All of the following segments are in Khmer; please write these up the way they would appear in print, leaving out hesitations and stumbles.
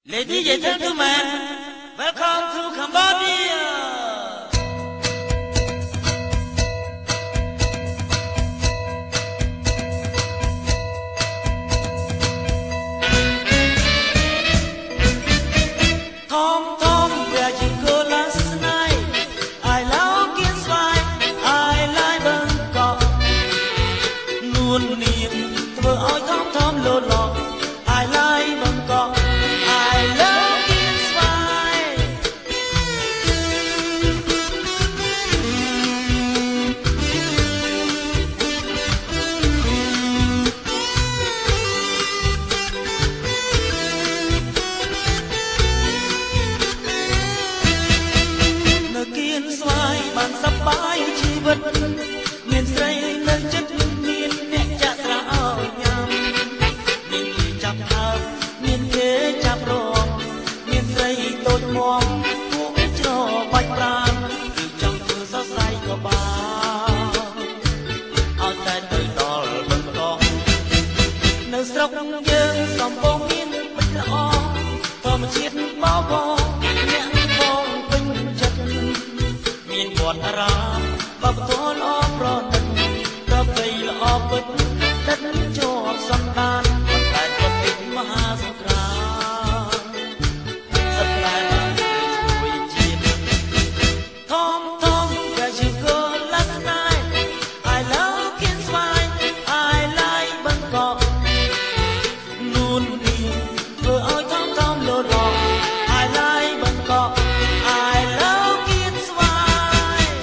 Ladies and gentlemen, welcome to Cambodia. មានស្រីនៅចិត្តមានអ្នកចាក់ស្រោញ៉ាំមានគេចាប់អើមានគេចាប់រងមានស្រីតូចមាំពួកច្របាច់ប្រានគឺចង់ធ្វើសរសៃក៏បានអត់តែទៅដល់បង្កងនៅស្រុកយើងសំបងមានបិទល្អធម្មជាតិបបអ្នកបងពេញចិត្តមានវត្តអារាមបបតលអប្រណិតប្រពៃល្អពិតដិតជាប់សំដានប៉ុន្តែប្រតិមហាសង្គ្រាមសត្វតែបានជួយជាតិធំធំ That you go last night I love King Swine I like Bangkok នួននេះធ្វើឲ្យថំថំលោតឡង I like Bangkok I love King Swine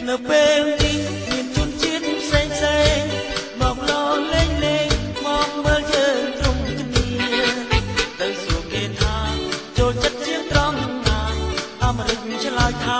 នៅពេលនេះមានជនជាតិផ្សេងផ្សេងមកលលេងលេងមកមើលយើងត្រង់គ្នាទៅសួរគេថាចូលចិត្តជាងត្រង់ណាអាមេរិកឆ្លើយថា